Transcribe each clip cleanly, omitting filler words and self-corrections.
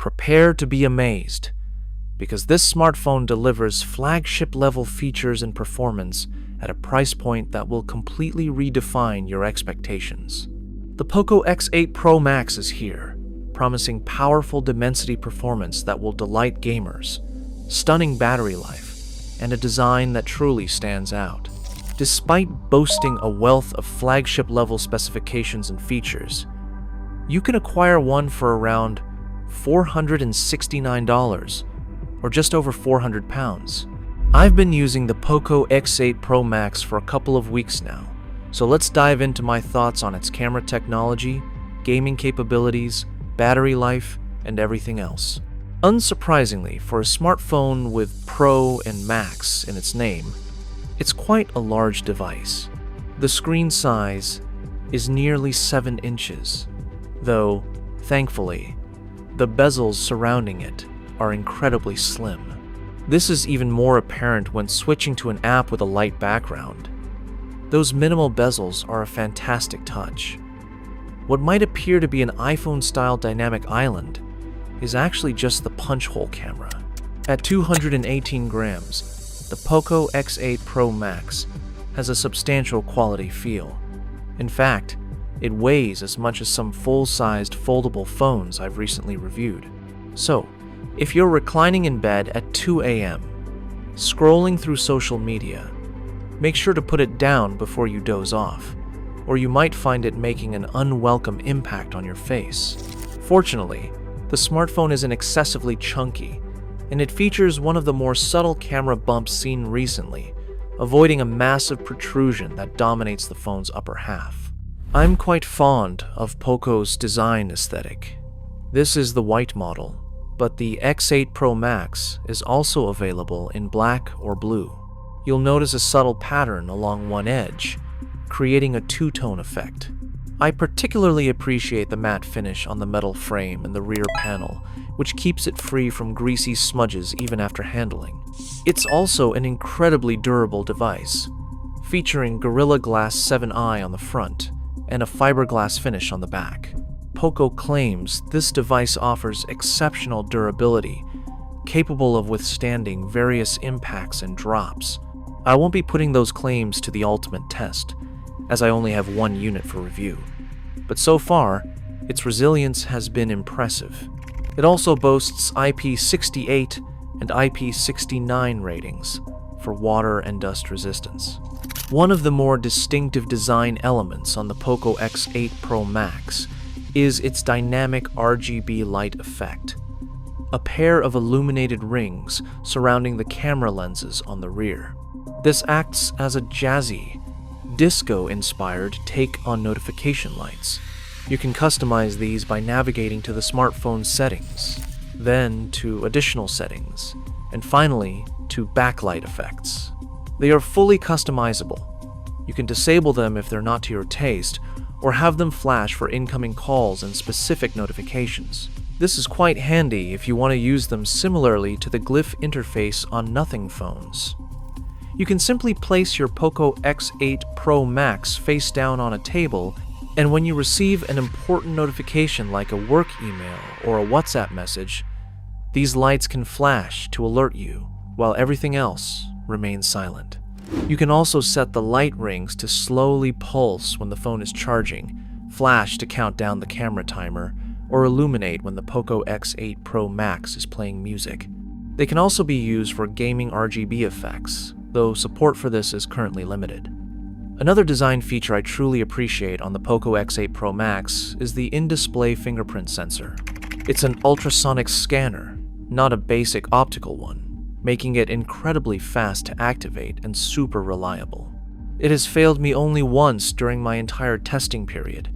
prepare to be amazed, because this smartphone delivers flagship-level features and performance at a price point that will completely redefine your expectations. The Poco X8 Pro Max is here, promising powerful Dimensity performance that will delight gamers, stunning battery life, and a design that truly stands out. Despite boasting a wealth of flagship-level specifications and features, you can acquire one for around $469, or just over £400. I've been using the Poco X8 Pro Max for a couple of weeks now, so let's dive into my thoughts on its camera technology, gaming capabilities, battery life, and everything else. Unsurprisingly, for a smartphone with Pro and Max in its name, it's quite a large device. The screen size is nearly 7 inches, though, thankfully, the bezels surrounding it are incredibly slim. This is even more apparent when switching to an app with a light background. Those minimal bezels are a fantastic touch. What might appear to be an iPhone-style dynamic island is actually just the punch-hole camera. At 218 grams, the Poco X8 Pro Max has a substantial quality feel. In fact, it weighs as much as some full-sized foldable phones I've recently reviewed. So, if you're reclining in bed at 2 a.m., scrolling through social media, make sure to put it down before you doze off, or you might find it making an unwelcome impact on your face. Fortunately, the smartphone isn't excessively chunky, and it features one of the more subtle camera bumps seen recently, avoiding a massive protrusion that dominates the phone's upper half. I'm quite fond of Poco's design aesthetic. This is the white model, but the X8 Pro Max is also available in black or blue. You'll notice a subtle pattern along one edge, creating a two-tone effect. I particularly appreciate the matte finish on the metal frame and the rear panel, which keeps it free from greasy smudges even after handling. It's also an incredibly durable device, featuring Gorilla Glass 7i on the front and a fiberglass finish on the back. Poco claims this device offers exceptional durability, capable of withstanding various impacts and drops. I won't be putting those claims to the ultimate test, as I only have one unit for review, but so far, its resilience has been impressive. It also boasts IP68 and IP69 ratings for water and dust resistance. One of the more distinctive design elements on the Poco X8 Pro Max is its dynamic RGB light effect, a pair of illuminated rings surrounding the camera lenses on the rear. This acts as a jazzy, disco-inspired take on notification lights. You can customize these by navigating to the smartphone's settings, then to additional settings, and finally to backlight effects. They are fully customizable. You can disable them if they're not to your taste, or have them flash for incoming calls and specific notifications. This is quite handy if you want to use them similarly to the glyph interface on Nothing phones. You can simply place your Poco X8 Pro Max face down on a table, and when you receive an important notification like a work email or a WhatsApp message, these lights can flash to alert you, while everything else remains silent. You can also set the light rings to slowly pulse when the phone is charging, flash to count down the camera timer, or illuminate when the Poco X8 Pro Max is playing music. They can also be used for gaming RGB effects, though support for this is currently limited. Another design feature I truly appreciate on the Poco X8 Pro Max is the in-display fingerprint sensor. It's an ultrasonic scanner, not a basic optical one, making it incredibly fast to activate and super reliable. It has failed me only once during my entire testing period,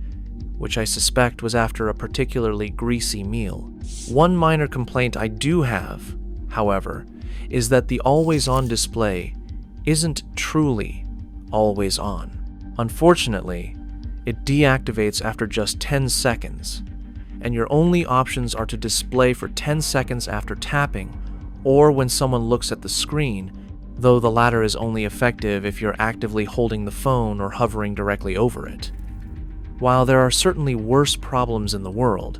which I suspect was after a particularly greasy meal. One minor complaint I do have, however, is that the always-on display isn't truly always on. Unfortunately, it deactivates after just 10 seconds, and your only options are to display for 10 seconds after tapping or when someone looks at the screen, though the latter is only effective if you're actively holding the phone or hovering directly over it. While there are certainly worse problems in the world,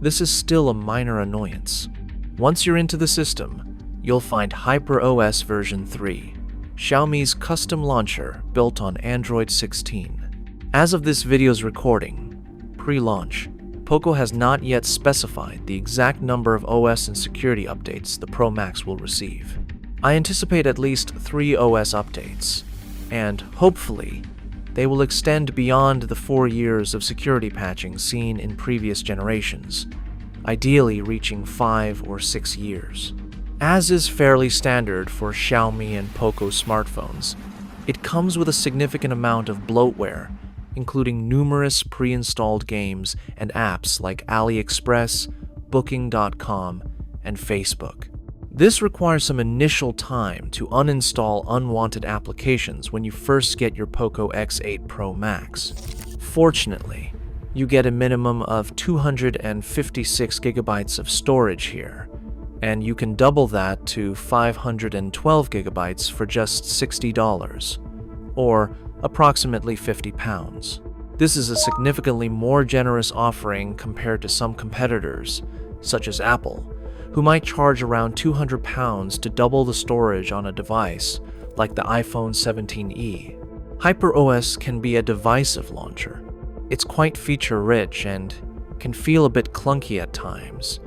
this is still a minor annoyance. Once you're into the system, you'll find HyperOS version 3, Xiaomi's custom launcher built on Android 16. As of this video's recording, pre-launch, Poco has not yet specified the exact number of OS and security updates the Pro Max will receive. I anticipate at least 3 OS updates, and hopefully, they will extend beyond the 4 years of security patching seen in previous generations, ideally reaching 5 or 6 years. As is fairly standard for Xiaomi and Poco smartphones, it comes with a significant amount of bloatware, including numerous pre-installed games and apps like AliExpress, Booking.com, and Facebook. This requires some initial time to uninstall unwanted applications when you first get your Poco X8 Pro Max. Fortunately, you get a minimum of 256 gigabytes of storage here, and you can double that to 512 gigabytes for just $60, or approximately £50. This is a significantly more generous offering compared to some competitors, such as Apple, who might charge around £200 to double the storage on a device like the iPhone 17e. HyperOS can be a divisive launcher. It's quite feature-rich and can feel a bit clunky at times,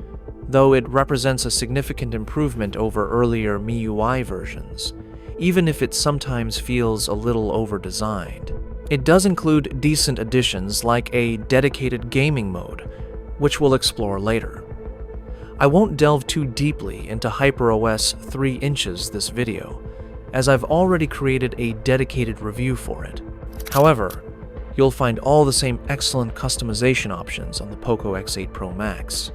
though it represents a significant improvement over earlier MIUI versions, even if it sometimes feels a little over-designed. It does include decent additions like a dedicated gaming mode, which we'll explore later. I won't delve too deeply into HyperOS 3 inches this video, as I've already created a dedicated review for it. However, you'll find all the same excellent customization options on the Poco X8 Pro Max,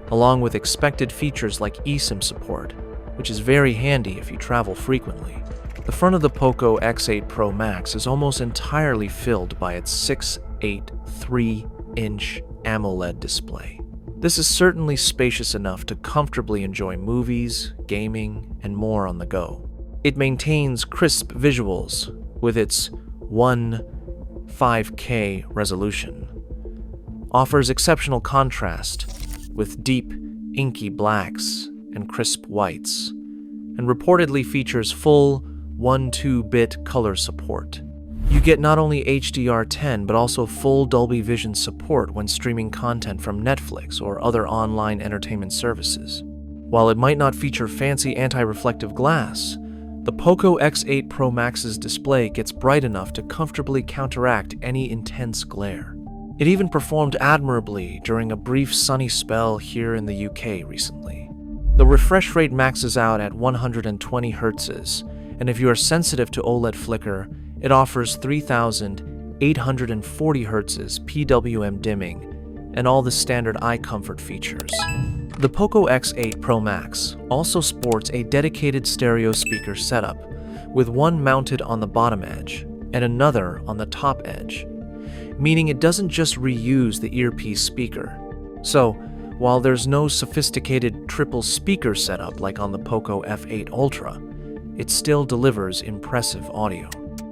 along with expected features like eSIM support, which is very handy if you travel frequently. The front of the Poco X8 Pro Max is almost entirely filled by its 6.83-inch AMOLED display. This is certainly spacious enough to comfortably enjoy movies, gaming, and more on the go. It maintains crisp visuals with its 1.5K resolution, offers exceptional contrast with deep, inky blacks and crisp whites, and reportedly features full 1/2-bit color support. You get not only HDR10 but also full Dolby Vision support when streaming content from Netflix or other online entertainment services. While it might not feature fancy anti-reflective glass, the Poco X8 Pro Max's display gets bright enough to comfortably counteract any intense glare. It even performed admirably during a brief sunny spell here in the UK recently. The refresh rate maxes out at 120 Hz, and if you are sensitive to OLED flicker, it offers 3,840 Hz PWM dimming and all the standard eye comfort features. The Poco X8 Pro Max also sports a dedicated stereo speaker setup, with one mounted on the bottom edge and another on the top edge, meaning it doesn't just reuse the earpiece speaker. So, while there's no sophisticated triple speaker setup like on the Poco F8 Ultra, it still delivers impressive audio.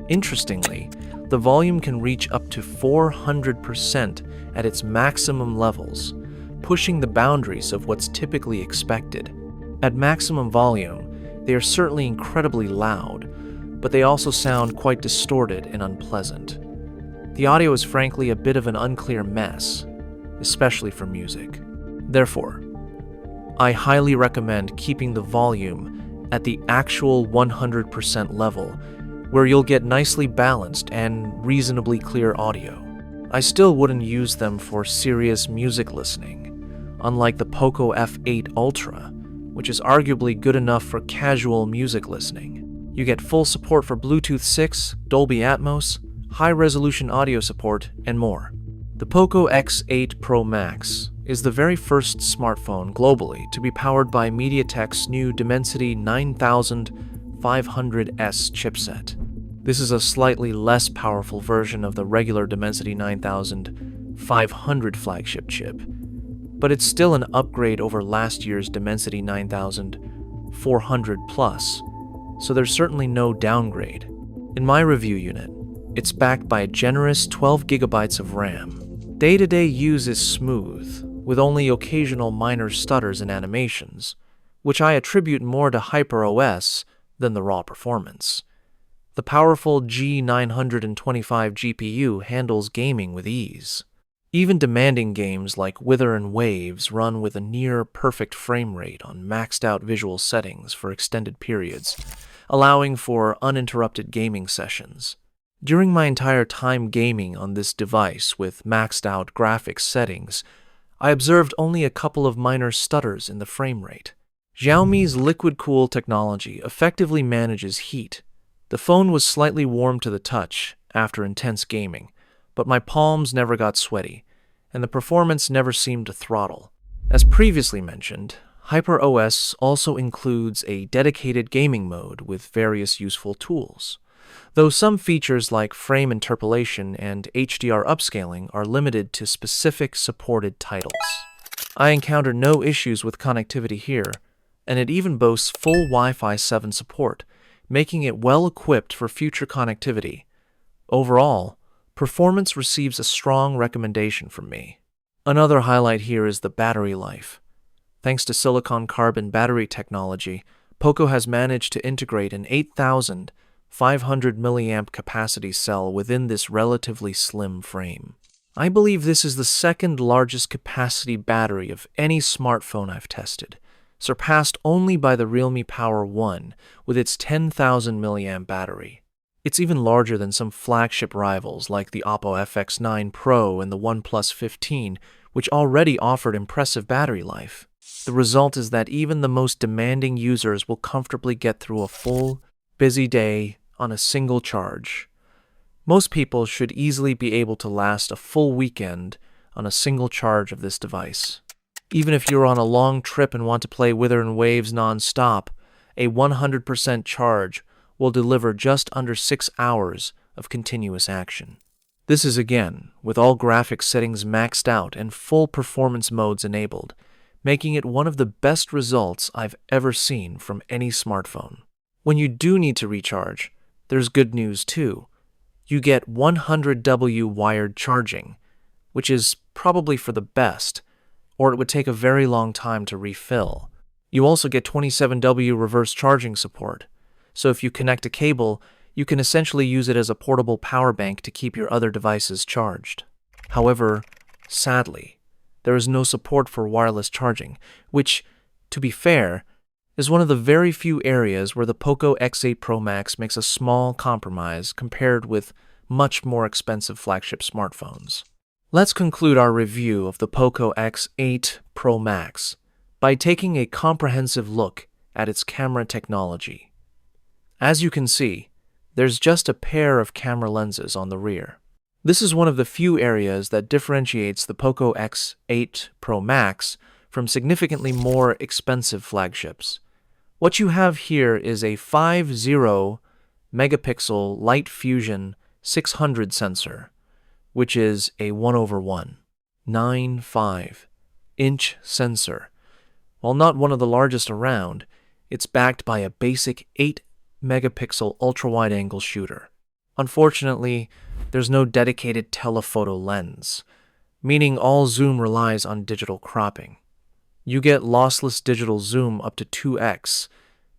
Interestingly, the volume can reach up to 400% at its maximum levels, pushing the boundaries of what's typically expected. At maximum volume, they are certainly incredibly loud, but they also sound quite distorted and unpleasant. The audio is frankly a bit of an unclear mess, especially for music. Therefore, I highly recommend keeping the volume at the actual 100% level, where you'll get nicely balanced and reasonably clear audio. I still wouldn't use them for serious music listening, unlike the Poco F8 Ultra, which is arguably good enough for casual music listening. You get full support for Bluetooth 6, Dolby Atmos, high-resolution audio support, and more. The Poco X8 Pro Max is the very first smartphone globally to be powered by MediaTek's new Dimensity 9500S chipset. This is a slightly less powerful version of the regular Dimensity 9500 flagship chip, but it's still an upgrade over last year's Dimensity 9400 Plus, so there's certainly no downgrade. In my review unit, it's backed by a generous 12 gigabytes of RAM. Day-to-day use is smooth, with only occasional minor stutters and animations, which I attribute more to HyperOS than the raw performance. The powerful G925 GPU handles gaming with ease. Even demanding games like Wither and Waves run with a near-perfect frame rate on maxed-out visual settings for extended periods, allowing for uninterrupted gaming sessions. During my entire time gaming on this device with maxed-out graphics settings, I observed only a couple of minor stutters in the frame rate. Xiaomi's liquid cool technology effectively manages heat. The phone was slightly warm to the touch after intense gaming, but my palms never got sweaty, and the performance never seemed to throttle. As previously mentioned, HyperOS also includes a dedicated gaming mode with various useful tools, though some features like frame interpolation and HDR upscaling are limited to specific supported titles. I encountered no issues with connectivity here, and it even boasts full Wi-Fi 7 support, making it well equipped for future connectivity. Overall, performance receives a strong recommendation from me. Another highlight here is the battery life. Thanks to silicon carbon battery technology, Poco has managed to integrate an 8,500 mAh capacity cell within this relatively slim frame. I believe this is the second largest capacity battery of any smartphone I've tested, surpassed only by the Realme Power 1 with its 10,000 mAh battery. It's even larger than some flagship rivals like the Oppo FX9 Pro and the OnePlus 15, which already offered impressive battery life. The result is that even the most demanding users will comfortably get through a full, busy day on a single charge. Most people should easily be able to last a full weekend on a single charge of this device. Even if you're on a long trip and want to play Wither and Waves non-stop, a 100% charge will deliver just under 6 hours of continuous action. This is again with all graphics settings maxed out and full performance modes enabled, making it one of the best results I've ever seen from any smartphone. When you do need to recharge, there's good news too. You get 100W wired charging, which is probably for the best, or it would take a very long time to refill. You also get 27W reverse charging support, so if you connect a cable, you can essentially use it as a portable power bank to keep your other devices charged. However, sadly, there is no support for wireless charging, which, to be fair, is one of the very few areas where the Poco X8 Pro Max makes a small compromise compared with much more expensive flagship smartphones. Let's conclude our review of the Poco X8 Pro Max by taking a comprehensive look at its camera technology. As you can see, there's just a pair of camera lenses on the rear. This is one of the few areas that differentiates the Poco X8 Pro Max from significantly more expensive flagships. What you have here is a 50 megapixel light fusion 600 sensor, which is a 1/1, 9.5-inch sensor. While not one of the largest around, it's backed by a basic 8-megapixel ultra-wide-angle shooter. Unfortunately, there's no dedicated telephoto lens, meaning all zoom relies on digital cropping. You get lossless digital zoom up to 2x,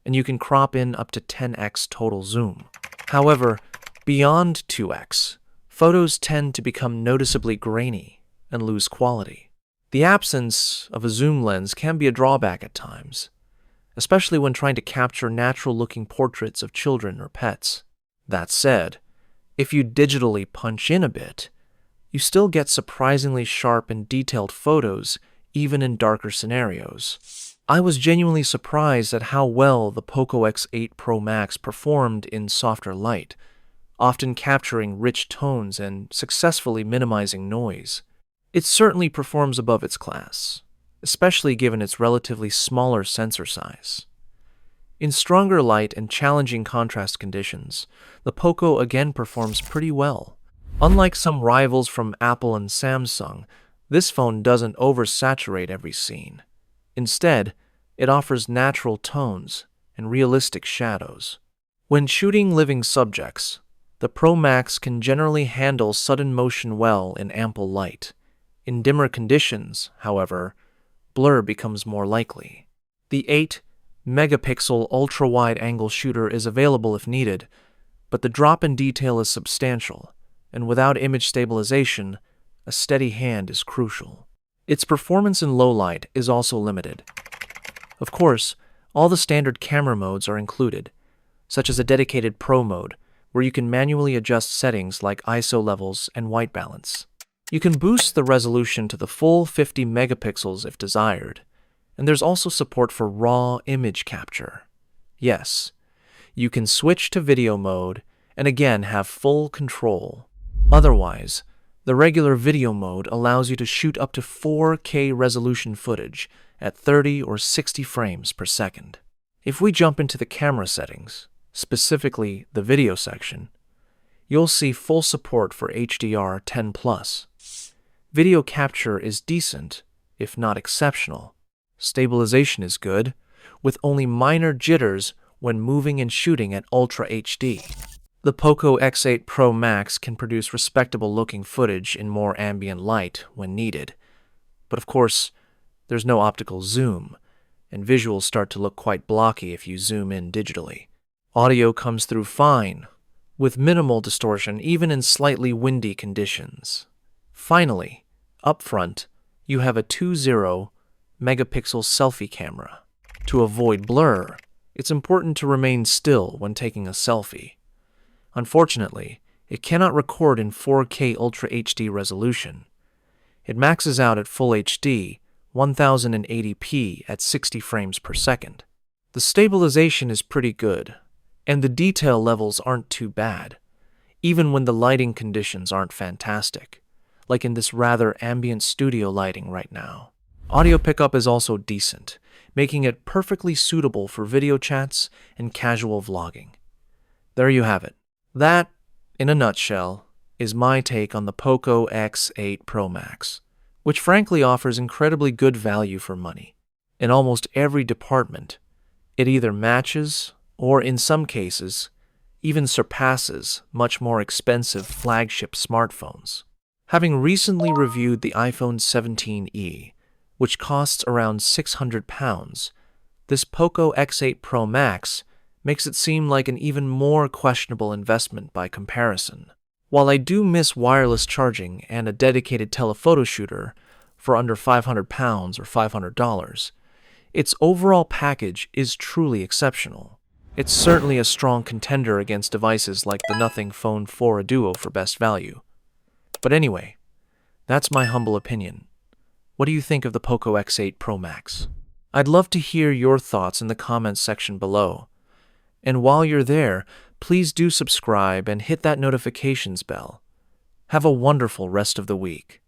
and you can crop in up to 10x total zoom. However, beyond 2x, photos tend to become noticeably grainy and lose quality. The absence of a zoom lens can be a drawback at times, especially when trying to capture natural-looking portraits of children or pets. That said, if you digitally punch in a bit, you still get surprisingly sharp and detailed photos even in darker scenarios. I was genuinely surprised at how well the Poco X8 Pro Max performed in softer light, often capturing rich tones and successfully minimizing noise. It certainly performs above its class, especially given its relatively smaller sensor size. In stronger light and challenging contrast conditions, the Poco again performs pretty well. Unlike some rivals from Apple and Samsung, this phone doesn't oversaturate every scene. Instead, it offers natural tones and realistic shadows. When shooting living subjects, the Pro Max can generally handle sudden motion well in ample light, In dimmer conditions, however, blur becomes more likely. The 8-megapixel ultra-wide-angle shooter is available if needed, but the drop in detail is substantial, and without image stabilization, a steady hand is crucial. Its performance in low light is also limited. Of course, all the standard camera modes are included, such as a dedicated Pro mode, where you can manually adjust settings like ISO levels and white balance. You can boost the resolution to the full 50 megapixels if desired, and there's also support for raw image capture. Yes, you can switch to video mode and again have full control. Otherwise, the regular video mode allows you to shoot up to 4K resolution footage at 30 or 60 frames per second. If we jump into the camera settings, specifically the video section, you'll see full support for HDR10+. Video capture is decent, if not exceptional. Stabilization is good, with only minor jitters when moving and shooting at Ultra HD. The Poco X8 Pro Max can produce respectable-looking footage in more ambient light when needed. But of course, there's no optical zoom, and visuals start to look quite blocky if you zoom in digitally. Audio comes through fine, with minimal distortion even in slightly windy conditions. Finally, up front, you have a 20-megapixel selfie camera. To avoid blur, it's important to remain still when taking a selfie. Unfortunately, it cannot record in 4K Ultra HD resolution. It maxes out at Full HD 1080p at 60 frames per second. The stabilization is pretty good, and the detail levels aren't too bad, even when the lighting conditions aren't fantastic, like in this rather ambient studio lighting right now. Audio pickup is also decent, making it perfectly suitable for video chats and casual vlogging. There you have it. That, in a nutshell, is my take on the Poco X8 Pro Max, which frankly offers incredibly good value for money. In almost every department, it either matches or, in some cases, even surpasses much more expensive flagship smartphones. Having recently reviewed the iPhone 17e, which costs around £600, this Poco X8 Pro Max makes it seem like an even more questionable investment by comparison. While I do miss wireless charging and a dedicated telephoto shooter for under £500 or $500, its overall package is truly exceptional. It's certainly a strong contender against devices like the Nothing Phone 4 Duo for best value. But anyway, that's my humble opinion. What do you think of the Poco X8 Pro Max? I'd love to hear your thoughts in the comments section below. And while you're there, please do subscribe and hit that notifications bell. Have a wonderful rest of the week.